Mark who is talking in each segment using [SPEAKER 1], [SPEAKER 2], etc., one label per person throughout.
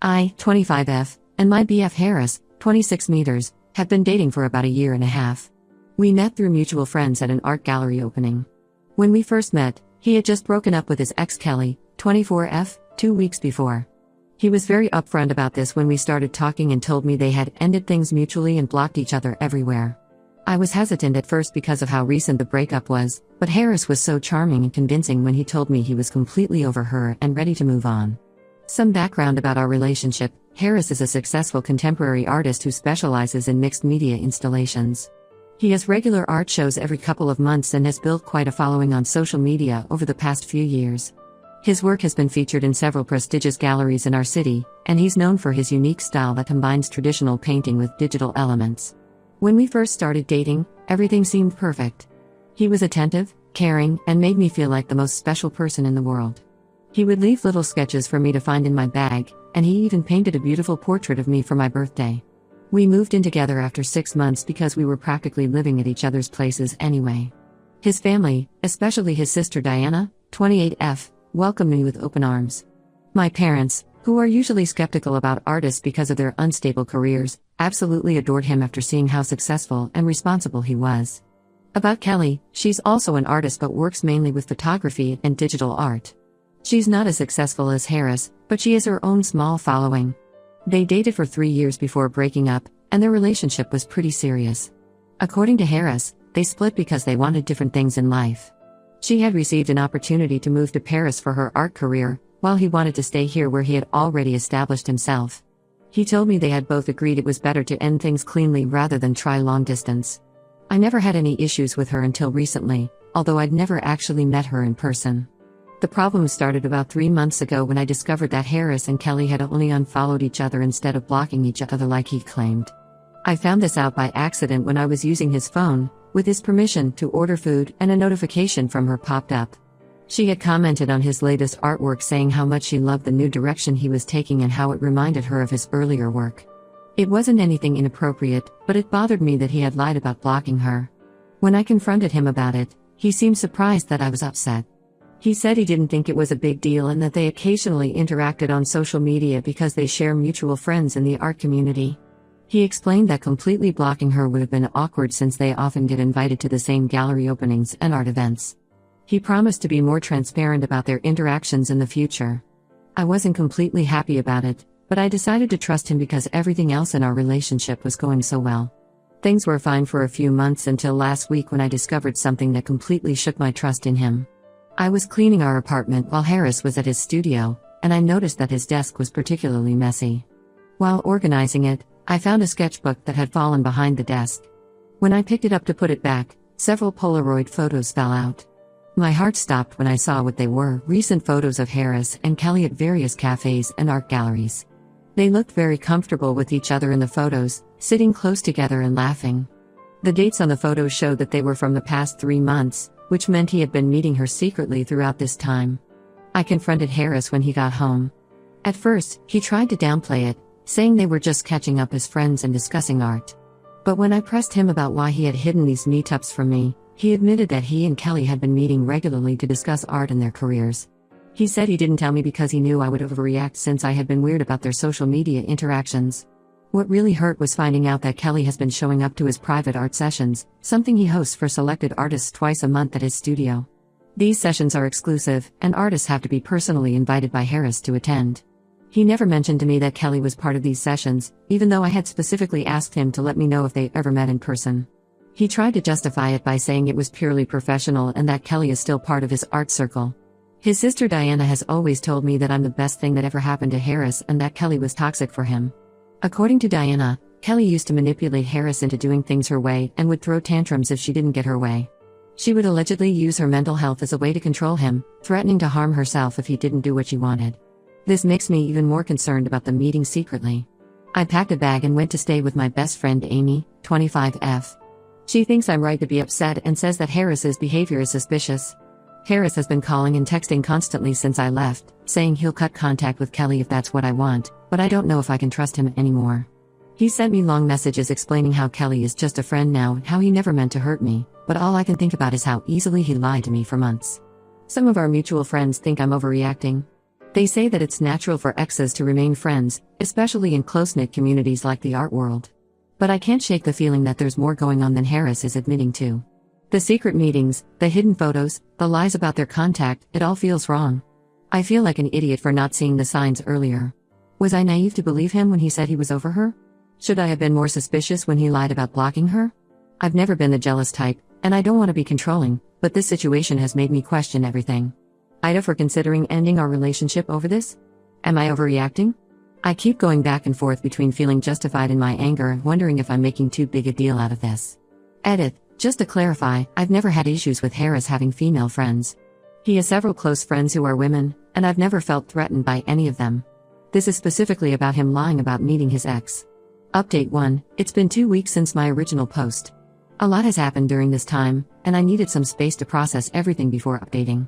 [SPEAKER 1] I, 25F, and my BF Harris, 26 meters, have been dating for about a year and a half. We met through mutual friends at an art gallery opening. When we first met, he had just broken up with his ex Kelly, 24F, 2 weeks before. He was very upfront about this when we started talking and told me they had ended things mutually and blocked each other everywhere. I was hesitant at first because of how recent the breakup was, but Harris was so charming and convincing when he told me he was completely over her and ready to move on. Some background about our relationship: Harris is a successful contemporary artist who specializes in mixed media installations. He has regular art shows every couple of months and has built quite a following on social media over the past few years. His work has been featured in several prestigious galleries in our city, and he's known for his unique style that combines traditional painting with digital elements. When we first started dating, everything seemed perfect. He was attentive, caring, and made me feel like the most special person in the world. He would leave little sketches for me to find in my bag, and he even painted a beautiful portrait of me for my birthday. We moved in together after 6 months because we were practically living at each other's places anyway. His family, especially his sister Diana, 28F, welcomed me with open arms. My parents, who are usually skeptical about artists because of their unstable careers, absolutely adored him after seeing how successful and responsible he was. About Kelly, she's also an artist but works mainly with photography and digital art. She's not as successful as Harris, but she has her own small following. They dated for 3 years before breaking up, and their relationship was pretty serious. According to Harris, they split because they wanted different things in life. She had received an opportunity to move to Paris for her art career, while he wanted to stay here where he had already established himself. He told me they had both agreed it was better to end things cleanly rather than try long distance. I never had any issues with her until recently, although I'd never actually met her in person. The problem started about 3 months ago when I discovered that Harris and Kelly had only unfollowed each other instead of blocking each other like he claimed. I found this out by accident when I was using his phone, with his permission, to order food, and a notification from her popped up. She had commented on his latest artwork saying how much she loved the new direction he was taking and how it reminded her of his earlier work. It wasn't anything inappropriate, but it bothered me that he had lied about blocking her. When I confronted him about it, he seemed surprised that I was upset. He said he didn't think it was a big deal and that they occasionally interacted on social media because they share mutual friends in the art community. He explained that completely blocking her would have been awkward since they often get invited to the same gallery openings and art events. He promised to be more transparent about their interactions in the future. I wasn't completely happy about it, but I decided to trust him because everything else in our relationship was going so well. Things were fine for a few months until last week when I discovered something that completely shook my trust in him. I was cleaning our apartment while Harris was at his studio, and I noticed that his desk was particularly messy. While organizing it, I found a sketchbook that had fallen behind the desk. When I picked it up to put it back, several Polaroid photos fell out. My heart stopped when I saw what they were: recent photos of Harris and Kelly at various cafes and art galleries. They looked very comfortable with each other in the photos, sitting close together and laughing. The dates on the photos showed that they were from the past 3 months, which meant he had been meeting her secretly throughout this time. I confronted Harris when he got home. At first, he tried to downplay it, saying they were just catching up as friends and discussing art. But when I pressed him about why he had hidden these meetups from me, he admitted that he and Kelly had been meeting regularly to discuss art and their careers. He said he didn't tell me because he knew I would overreact since I had been weird about their social media interactions. What really hurt was finding out that Kelly has been showing up to his private art sessions, something he hosts for selected artists twice a month at his studio. These sessions are exclusive, and artists have to be personally invited by Harris to attend. He never mentioned to me that Kelly was part of these sessions, even though I had specifically asked him to let me know if they ever met in person. He tried to justify it by saying it was purely professional and that Kelly is still part of his art circle. His sister Diana has always told me that I'm the best thing that ever happened to Harris and that Kelly was toxic for him. According to Diana, Kelly used to manipulate Harris into doing things her way and would throw tantrums if she didn't get her way. She would allegedly use her mental health as a way to control him, threatening to harm herself if he didn't do what she wanted. This makes me even more concerned about them meeting secretly. I packed a bag and went to stay with my best friend Amy, 25F. She thinks I'm right to be upset and says that Harris's behavior is suspicious. Harris has been calling and texting constantly since I left, saying he'll cut contact with Kelly if that's what I want, but I don't know if I can trust him anymore. He sent me long messages explaining how Kelly is just a friend now and how he never meant to hurt me, but all I can think about is how easily he lied to me for months. Some of our mutual friends think I'm overreacting. They say that it's natural for exes to remain friends, especially in close-knit communities like the art world. But I can't shake the feeling that there's more going on than Harris is admitting to. The secret meetings, the hidden photos, the lies about their contact, it all feels wrong. I feel like an idiot for not seeing the signs earlier. Was I naive to believe him when he said he was over her? Should I have been more suspicious when he lied about blocking her? I've never been the jealous type, and I don't want to be controlling, but this situation has made me question everything. Ida for considering ending our relationship over this? Am I overreacting? I keep going back and forth between feeling justified in my anger and wondering if I'm making too big a deal out of this. Edit. Just to clarify, I've never had issues with Harris having female friends. He has several close friends who are women, and I've never felt threatened by any of them. This is specifically about him lying about meeting his ex. Update 1. It's been 2 weeks since my original post. A lot has happened during this time, and I needed some space to process everything before updating.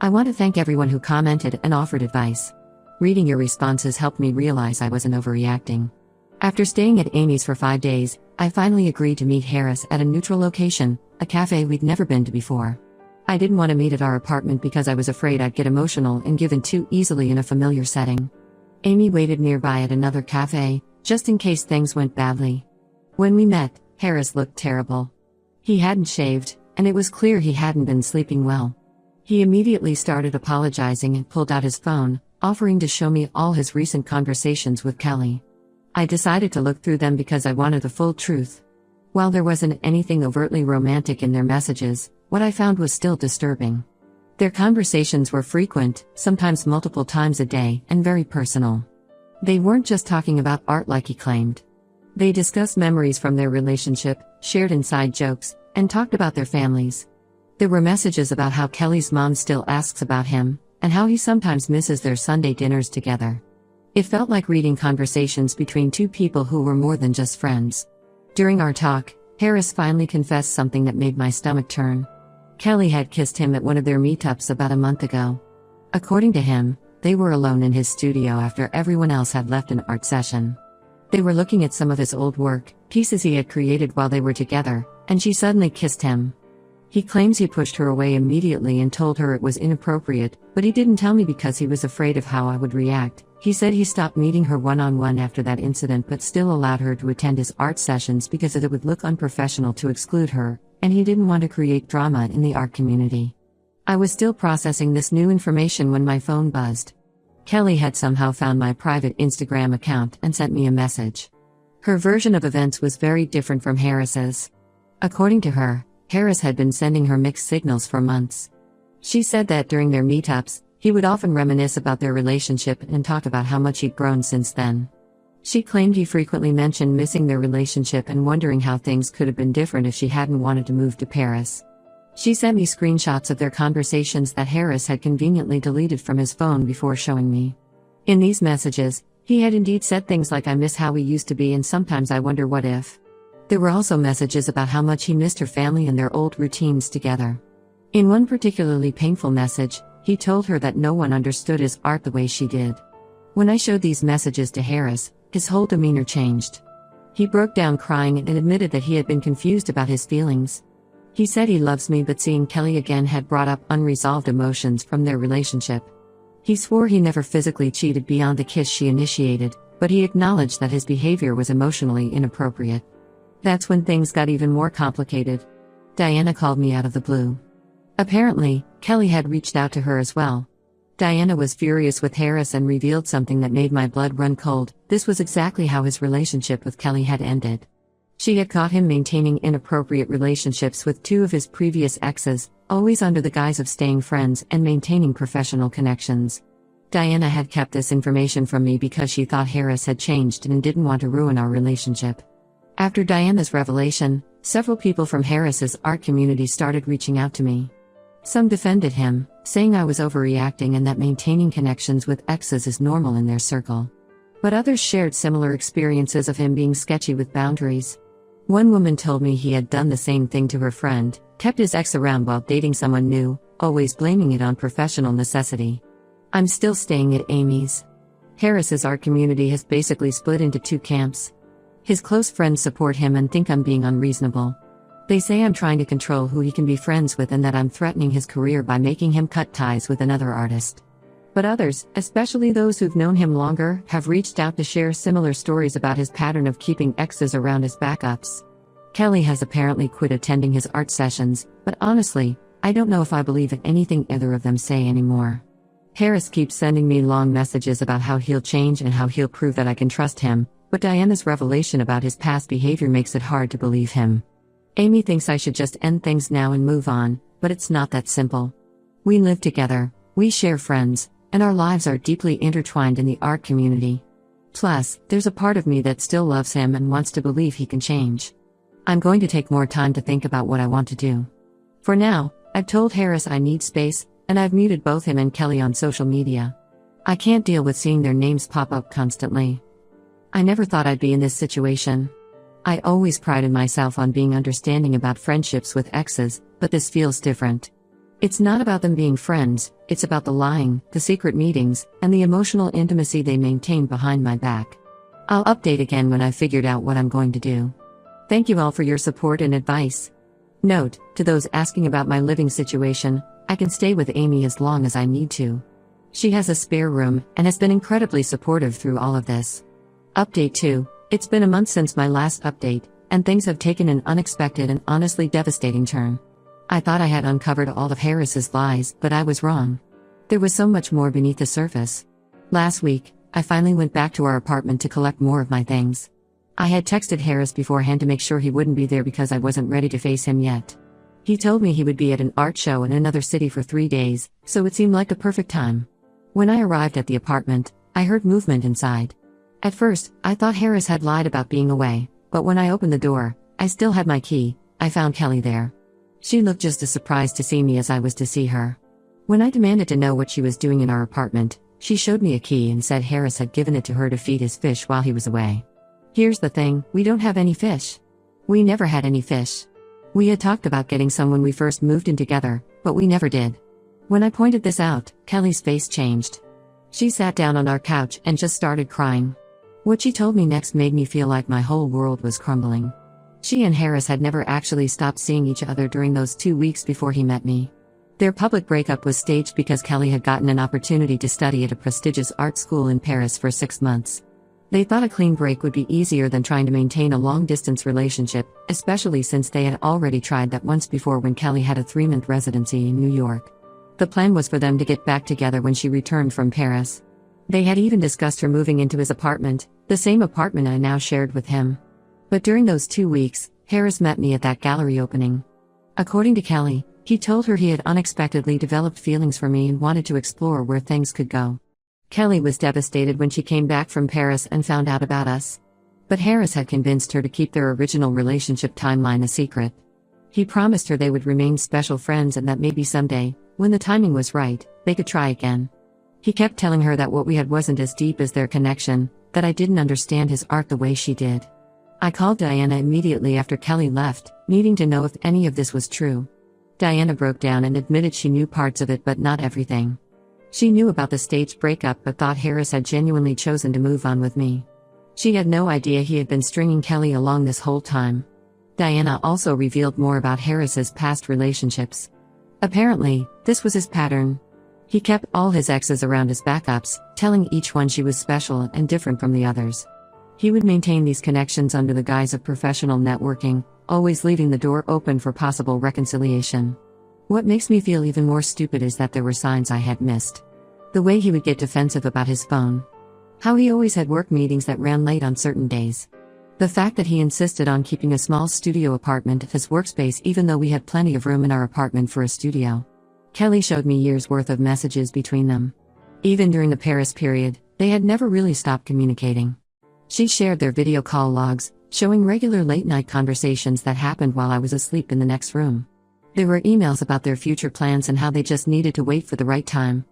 [SPEAKER 1] I want to thank everyone who commented and offered advice. Reading your responses helped me realize I wasn't overreacting. After staying at Amy's for 5 days, I finally agreed to meet Harris at a neutral location, a cafe we'd never been to before. I didn't want to meet at our apartment because I was afraid I'd get emotional and give in too easily in a familiar setting. Amy waited nearby at another cafe, just in case things went badly. When we met, Harris looked terrible. He hadn't shaved, and it was clear he hadn't been sleeping well. He immediately started apologizing and pulled out his phone, offering to show me all his recent conversations with Kelly. I decided to look through them because I wanted the full truth. While there wasn't anything overtly romantic in their messages, what I found was still disturbing. Their conversations were frequent, sometimes multiple times a day, and very personal. They weren't just talking about art like he claimed. They discussed memories from their relationship, shared inside jokes, and talked about their families. There were messages about how Kelly's mom still asks about him, and how he sometimes misses their Sunday dinners together. It felt like reading conversations between two people who were more than just friends. During our talk, Harris finally confessed something that made my stomach turn. Kelly had kissed him at one of their meetups about a month ago. According to him, they were alone in his studio after everyone else had left an art session. They were looking at some of his old work, pieces he had created while they were together, and she suddenly kissed him. He claims he pushed her away immediately and told her it was inappropriate, but he didn't tell me because he was afraid of how I would react. He said he stopped meeting her one-on-one after that incident but still allowed her to attend his art sessions because it would look unprofessional to exclude her, and he didn't want to create drama in the art community. I was still processing this new information when my phone buzzed. Kelly had somehow found my private Instagram account and sent me a message. Her version of events was very different from Harris's. According to her, Harris had been sending her mixed signals for months. She said that during their meetups, he would often reminisce about their relationship and talk about how much he'd grown since then. She claimed he frequently mentioned missing their relationship and wondering how things could have been different if she hadn't wanted to move to Paris. She sent me screenshots of their conversations that Harris had conveniently deleted from his phone before showing me. In these messages, he had indeed said things like "I miss how we used to be and sometimes I wonder what if." There were also messages about how much he missed her family and their old routines together. In one particularly painful message, he told her that no one understood his art the way she did. When I showed these messages to Harris, his whole demeanor changed. He broke down crying and admitted that he had been confused about his feelings. He said he loves me, but seeing Kelly again had brought up unresolved emotions from their relationship. He swore he never physically cheated beyond the kiss she initiated, but he acknowledged that his behavior was emotionally inappropriate. That's when things got even more complicated. Diana called me out of the blue. Apparently, Kelly had reached out to her as well. Diana was furious with Harris and revealed something that made my blood run cold. This was exactly how his relationship with Kelly had ended. She had caught him maintaining inappropriate relationships with 2 of his previous exes, always under the guise of staying friends and maintaining professional connections. Diana had kept this information from me because she thought Harris had changed and didn't want to ruin our relationship. After Diana's revelation, several people from Harris's art community started reaching out to me. Some defended him, saying I was overreacting and that maintaining connections with exes is normal in their circle. But others shared similar experiences of him being sketchy with boundaries. One woman told me he had done the same thing to her friend, kept his ex around while dating someone new, always blaming it on professional necessity. I'm still staying at Amy's. Harris's art community has basically split into 2 camps. His close friends support him and think I'm being unreasonable. They say I'm trying to control who he can be friends with and that I'm threatening his career by making him cut ties with another artist. But others, especially those who've known him longer, have reached out to share similar stories about his pattern of keeping exes around his backups. Kelly has apparently quit attending his art sessions, but honestly, I don't know if I believe in anything either of them say anymore. Harris keeps sending me long messages about how he'll change and how he'll prove that I can trust him, but Diana's revelation about his past behavior makes it hard to believe him. Amy thinks I should just end things now and move on, but it's not that simple. We live together, we share friends, and our lives are deeply intertwined in the art community. Plus, there's a part of me that still loves him and wants to believe he can change. I'm going to take more time to think about what I want to do. For now, I've told Harris I need space, and I've muted both him and Kelly on social media. I can't deal with seeing their names pop up constantly. I never thought I'd be in this situation. I always prided myself on being understanding about friendships with exes, but this feels different. It's not about them being friends, it's about the lying, the secret meetings, and the emotional intimacy they maintain behind my back. I'll update again when I've figured out what I'm going to do. Thank you all for your support and advice. Note, to those asking about my living situation, I can stay with Amy as long as I need to. She has a spare room, and has been incredibly supportive through all of this. Update 2, it's been a month since my last update, and things have taken an unexpected and honestly devastating turn. I thought I had uncovered all of Harris's lies, but I was wrong. There was so much more beneath the surface. Last week, I finally went back to our apartment to collect more of my things. I had texted Harris beforehand to make sure he wouldn't be there because I wasn't ready to face him yet. He told me he would be at an art show in another city for 3 days, so it seemed like the perfect time. When I arrived at the apartment, I heard movement inside. At first, I thought Harris had lied about being away, but when I opened the door, I still had my key. I found Kelly there. She looked just as surprised to see me as I was to see her. When I demanded to know what she was doing in our apartment, she showed me a key and said Harris had given it to her to feed his fish while he was away. Here's the thing, we don't have any fish. We never had any fish. We had talked about getting some when we first moved in together, but we never did. When I pointed this out, Kelly's face changed. She sat down on our couch and just started crying. What she told me next made me feel like my whole world was crumbling. She and Harris had never actually stopped seeing each other during those 2 weeks before he met me. Their public breakup was staged because Kelly had gotten an opportunity to study at a prestigious art school in Paris for 6 months. They thought a clean break would be easier than trying to maintain a long-distance relationship, especially since they had already tried that once before when Kelly had a 3-month residency in New York. The plan was for them to get back together when she returned from Paris. They had even discussed her moving into his apartment, the same apartment I now shared with him. But during those 2 weeks, Harris met me at that gallery opening. According to Kelly, he told her he had unexpectedly developed feelings for me and wanted to explore where things could go. Kelly was devastated when she came back from Paris and found out about us. But Harris had convinced her to keep their original relationship timeline a secret. He promised her they would remain special friends and that maybe someday, when the timing was right, they could try again. He kept telling her that what we had wasn't as deep as their connection, that I didn't understand his art the way she did. I called Diana immediately after Kelly left, needing to know if any of this was true. Diana broke down and admitted she knew parts of it but not everything. She knew about the staged breakup but thought Harris had genuinely chosen to move on with me. She had no idea he had been stringing Kelly along this whole time. Diana also revealed more about Harris's past relationships. Apparently, this was his pattern. He kept all his exes around his backups, telling each one she was special and different from the others. He would maintain these connections under the guise of professional networking, always leaving the door open for possible reconciliation. What makes me feel even more stupid is that there were signs I had missed. The way he would get defensive about his phone. How he always had work meetings that ran late on certain days. The fact that he insisted on keeping a small studio apartment as his workspace even though we had plenty of room in our apartment for a studio. Kelly showed me years' worth of messages between them. Even during the Paris period, they had never really stopped communicating. She shared their video call logs, showing regular late-night conversations that happened while I was asleep in the next room. There were emails about their future plans and how they just needed to wait for the right time.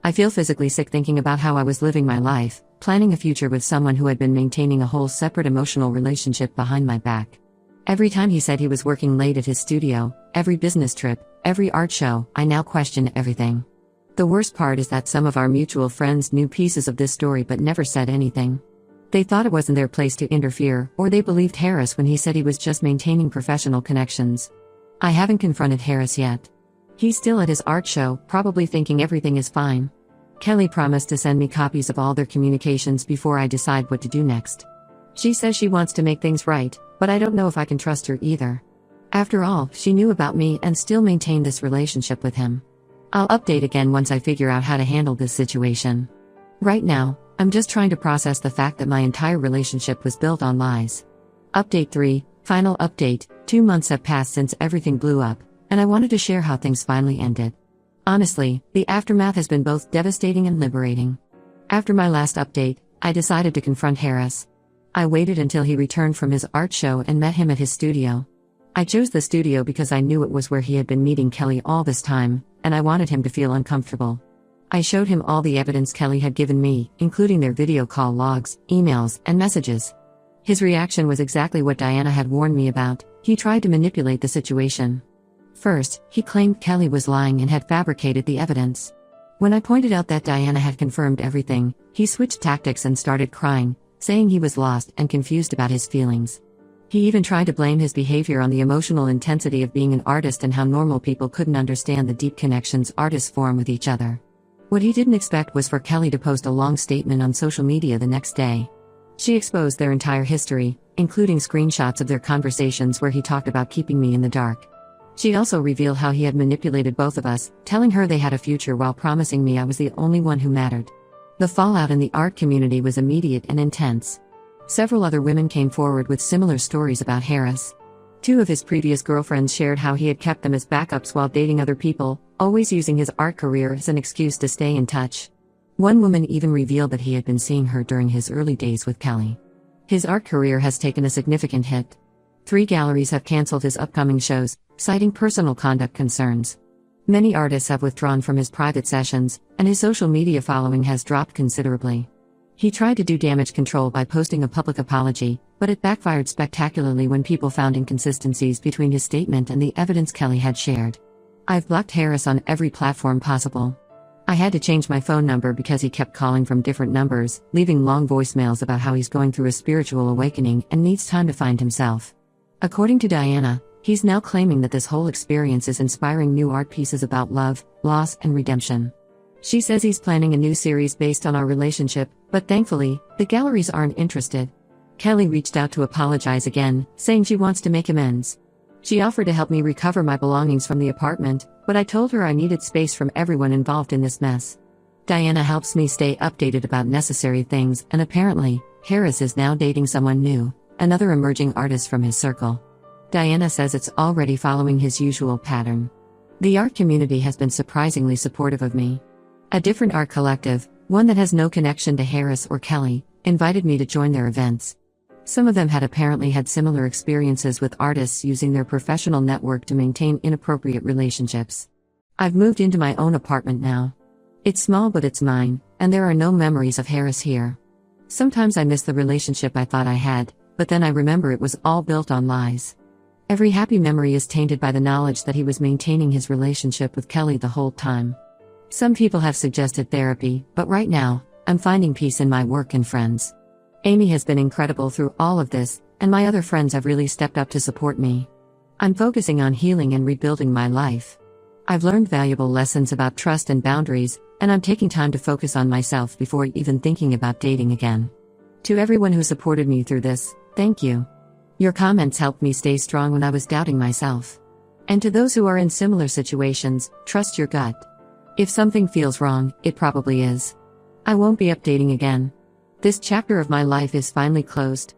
[SPEAKER 1] I feel physically sick thinking about how I was living my life, planning a future with someone who had been maintaining a whole separate emotional relationship behind my back. Every time he said he was working late at his studio, every business trip, every art show, I now question everything. The worst part is that some of our mutual friends knew pieces of this story but never said anything. They thought it wasn't their place to interfere, or they believed Harris when he said he was just maintaining professional connections. I haven't confronted Harris yet. He's still at his art show, probably thinking everything is fine. Kelly promised to send me copies of all their communications before I decide what to do next. She says she wants to make things right, but I don't know if I can trust her either. After all, she knew about me and still maintained this relationship with him. I'll update again once I figure out how to handle this situation. Right now, I'm just trying to process the fact that my entire relationship was built on lies. Update 3, final update. 2 months have passed since everything blew up, and I wanted to share how things finally ended. Honestly, the aftermath has been both devastating and liberating. After my last update, I decided to confront Harris. I waited until he returned from his art show and met him at his studio. I chose the studio because I knew it was where he had been meeting Kelly all this time, and I wanted him to feel uncomfortable. I showed him all the evidence Kelly had given me, including their video call logs, emails, and messages. His reaction was exactly what Diana had warned me about. He tried to manipulate the situation. First, he claimed Kelly was lying and had fabricated the evidence. When I pointed out that Diana had confirmed everything, he switched tactics and started crying, saying he was lost and confused about his feelings. He even tried to blame his behavior on the emotional intensity of being an artist and how normal people couldn't understand the deep connections artists form with each other. What he didn't expect was for Kelly to post a long statement on social media the next day. She exposed their entire history, including screenshots of their conversations where he talked about keeping me in the dark. She also revealed how he had manipulated both of us, telling her they had a future while promising me I was the only one who mattered. The fallout in the art community was immediate and intense. Several other women came forward with similar stories about Harris. 2 of his previous girlfriends shared how he had kept them as backups while dating other people, always using his art career as an excuse to stay in touch. One woman even revealed that he had been seeing her during his early days with Kelly. His art career has taken a significant hit. 3 galleries have cancelled his upcoming shows, citing personal conduct concerns. Many artists have withdrawn from his private sessions, and his social media following has dropped considerably. He tried to do damage control by posting a public apology, but it backfired spectacularly when people found inconsistencies between his statement and the evidence Kelly had shared. I've blocked Harris on every platform possible. I had to change my phone number because he kept calling from different numbers, leaving long voicemails about how he's going through a spiritual awakening and needs time to find himself. According to Diana, he's now claiming that this whole experience is inspiring new art pieces about love, loss, and redemption. She says he's planning a new series based on our relationship, but thankfully, the galleries aren't interested. Kelly reached out to apologize again, saying she wants to make amends. She offered to help me recover my belongings from the apartment, but I told her I needed space from everyone involved in this mess. Diana helps me stay updated about necessary things, and apparently, Harris is now dating someone new, another emerging artist from his circle. Diana says it's already following his usual pattern. The art community has been surprisingly supportive of me. A different art collective, one that has no connection to Harris or Kelly, invited me to join their events. Some of them had apparently had similar experiences with artists using their professional network to maintain inappropriate relationships. I've moved into my own apartment now. It's small but it's mine, and there are no memories of Harris here. Sometimes I miss the relationship I thought I had, but then I remember it was all built on lies. Every happy memory is tainted by the knowledge that he was maintaining his relationship with Kelly the whole time. Some people have suggested therapy, but right now, I'm finding peace in my work and friends. Amy has been incredible through all of this, and my other friends have really stepped up to support me. I'm focusing on healing and rebuilding my life. I've learned valuable lessons about trust and boundaries, and I'm taking time to focus on myself before even thinking about dating again. To everyone who supported me through this, thank you. Your comments helped me stay strong when I was doubting myself. And to those who are in similar situations, trust your gut. If something feels wrong, it probably is. I won't be updating again. This chapter of my life is finally closed.